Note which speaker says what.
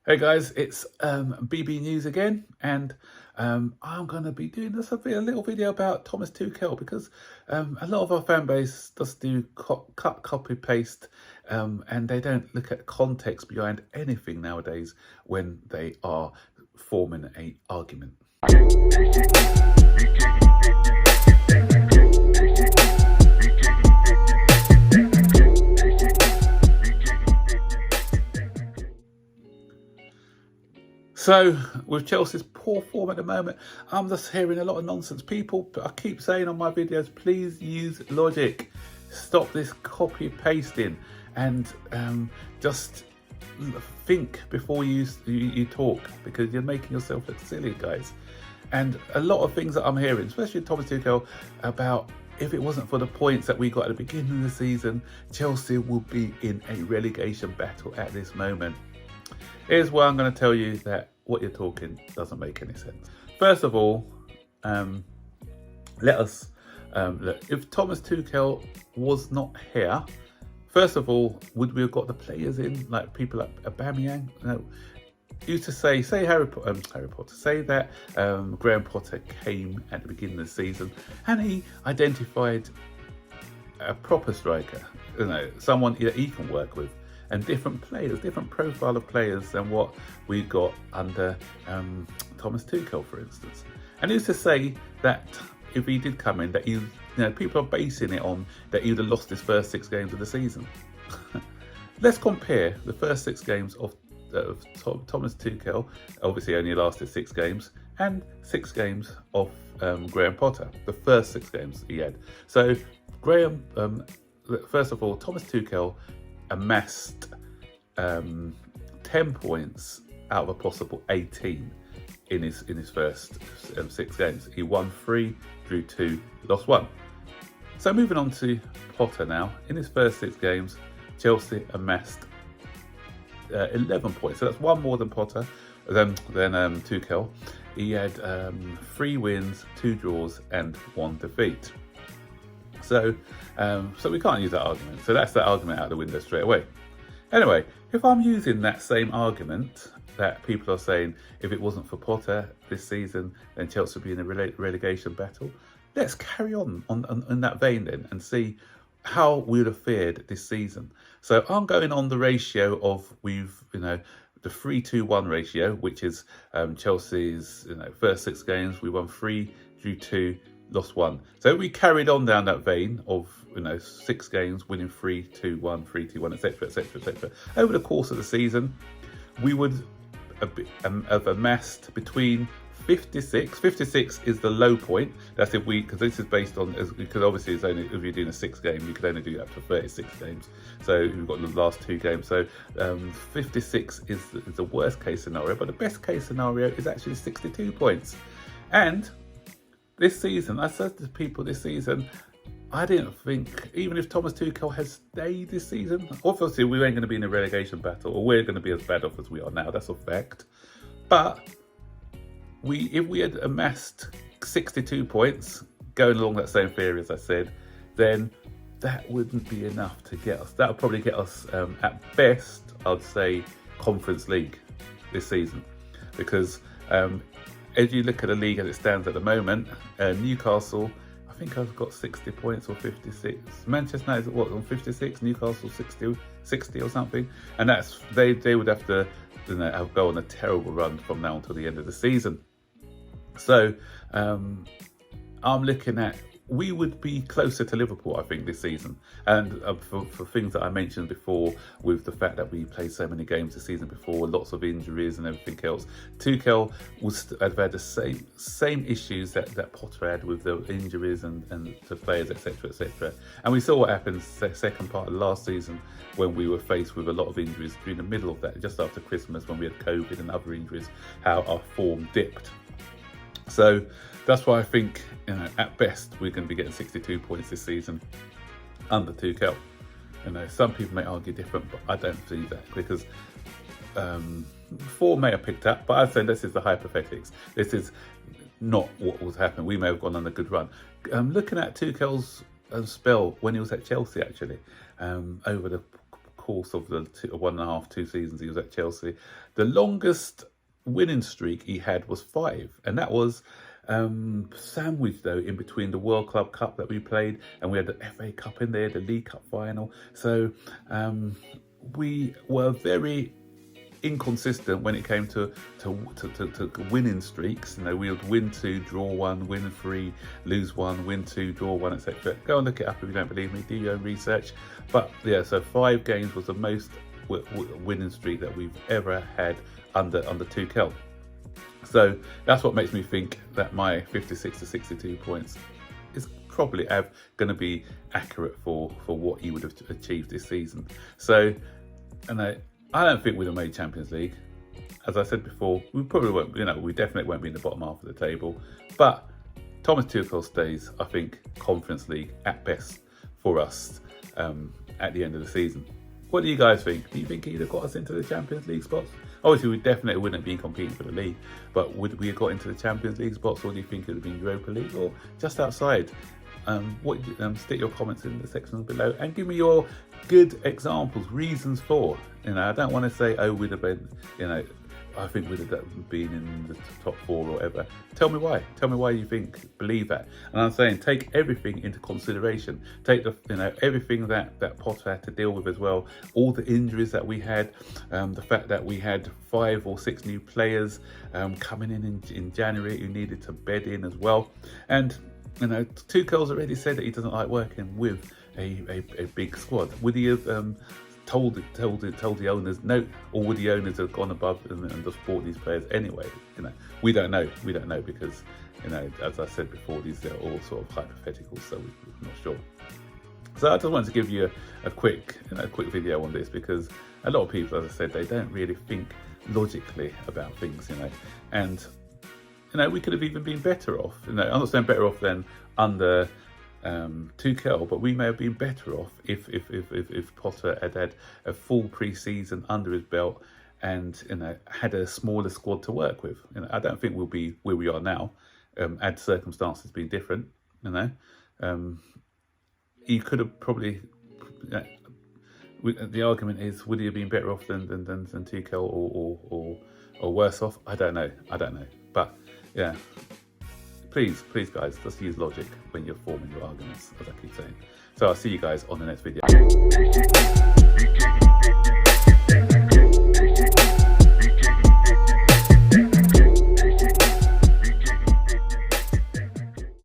Speaker 1: Hey guys, it's BB News again, and I'm going to be doing a little video about Thomas Tuchel because a lot of our fan base just do cut, copy, paste, and they don't look at context behind anything nowadays when they are forming a argument. So, with Chelsea's poor form at the moment, I'm just hearing a lot of nonsense. People, I keep saying on my videos, please use logic. Stop this copy pasting and just think before you talk, because you're making yourself look silly, guys. And a lot of things that I'm hearing, especially Thomas Tuchel, about if it wasn't for the points that we got at the beginning of the season, Chelsea would be in a relegation battle at this moment. Here's why I'm going to tell you that what you're talking doesn't make any sense. First of all, let us look. If Thomas Tuchel was not here, first of all, would we have got the players in, like people like Aubameyang? No. Used to say Harry Potter, say that Graham Potter came at the beginning of the season and he identified a proper striker, someone that he can work with. And different players, different profile of players than what we got under Thomas Tuchel, for instance. And he used to say that if he did come in, that people are basing it on that he would have lost his first 6 games of the season. Let's compare the first 6 games of Thomas Tuchel, obviously only lasted 6 games, and 6 games of Graham Potter, the first 6 games he had. So first of all, Thomas Tuchel amassed 10 points out of a possible 18 in his first 6 games. He won 3, drew 2, lost 1. So moving on to Potter now. In his first 6 games, Chelsea amassed 11 points. So that's 1 more than Potter, than Tuchel. He had 3 wins, 2 draws, and 1 defeat. So we can't use that argument. So that's that argument out the window straight away. Anyway, if I'm using that same argument that people are saying, if it wasn't for Potter this season, then Chelsea would be in a relegation battle. Let's carry on that vein then and see how we would have fared this season. So I'm going on the ratio of the 3-2-1 ratio, which is Chelsea's first 6 games. We won 3, drew 2, lost 1. So we carried on down that vein of 6 games, winning 3-2-1, 3-2-1, etc., etc., etc. Over the course of the season, we would have amassed between 56. 56 is the low point. That's if because this is based on, because obviously it's only if you're doing a 6 game, you could only do up to 36 games. So we've got the last 2 games. So 56 is the worst case scenario, but the best case scenario is actually 62 points. And this season, I said to people this season, I didn't think, even if Thomas Tuchel has stayed this season, obviously we ain't going to be in a relegation battle, or we're going to be as bad off as we are now, that's a fact. But if we had amassed 62 points, going along that same theory as I said, then that wouldn't be enough to get us. That would probably get us, at best, I'd say, Conference League this season. Because as you look at the league as it stands at the moment, Newcastle, I think I've got 60 points or 56. Manchester United, on 56? Newcastle 60 or something. And that's they would have to go on a terrible run from now until the end of the season. So I'm looking at, we would be closer to Liverpool, I think, this season. And for things that I mentioned before, with the fact that we played so many games this season before, lots of injuries and everything else, Tuchel have had the same issues that Potter had with the injuries and the players, etc., etc. And we saw what happened the second part of last season when we were faced with a lot of injuries during the middle of that, just after Christmas, when we had COVID and other injuries, how our form dipped. So that's why I think, at best, we're going to be getting 62 points this season under Tuchel. Some people may argue different, but I don't see that, because form may have picked up, but I'd say this is the hypothetics. This is not what was happening. We may have gone on a good run. Looking at Tuchel's spell when he was at Chelsea, actually, over the course of the 2 seasons he was at Chelsea, the longest winning streak he had was 5, and that was sandwiched though in between the World Club Cup that we played, and we had the FA Cup in there, the League Cup final. So we were very inconsistent when it came to winning streaks. You know, we would win 2, draw 1, win 3, lose 1, win 2, draw 1, etc. Go and look it up if you don't believe me. Do your own research. But yeah, so 5 games was the most winning streak that we've ever had under Tuchel. So that's what makes me think that my 56 to 62 points is probably going to be accurate for what he would have achieved this season. So, and I don't think we'd have made Champions League. As I said before, we probably won't, we definitely won't be in the bottom half of the table. But Thomas Tuchel stays, I think, Conference League at best for us at the end of the season. What do you guys think? Do you think he'd have got us into the Champions League spots? Obviously, we definitely wouldn't be competing for the league, but would we have got into the Champions League spots, or do you think it would have been Europa League or just outside? Stick your comments in the section below and give me your good examples, reasons for. I don't want to say, oh, we'd have been, I think we'd have been in the top 4 or whatever. Tell me why. Tell me why you believe that. And I'm saying, take everything into consideration. Take everything that Potter had to deal with as well. All the injuries that we had, the fact that we had 5 or 6 new players coming in January who needed to bed in as well. And Tuchel's already said that he doesn't like working with a big squad. Would he have told the owners no, or would the owners have gone above and just bought these players anyway? We don't know. We don't know because as I said before, these are all sort of hypotheticals, so we're not sure. So I just wanted to give you a quick video on this, because a lot of people, as I said, they don't really think logically about things, and we could have even been better off. I'm not saying better off than under Tuchel, but we may have been better off if Potter had a full pre-season under his belt and had a smaller squad to work with. I don't think we'll be where we are now had circumstances been different. He could have probably. The argument is, would he have been better off than Tuchel or worse off? I don't know. But yeah, please guys, just use logic when you're forming your arguments, as I keep saying. So I'll see you guys on the next video.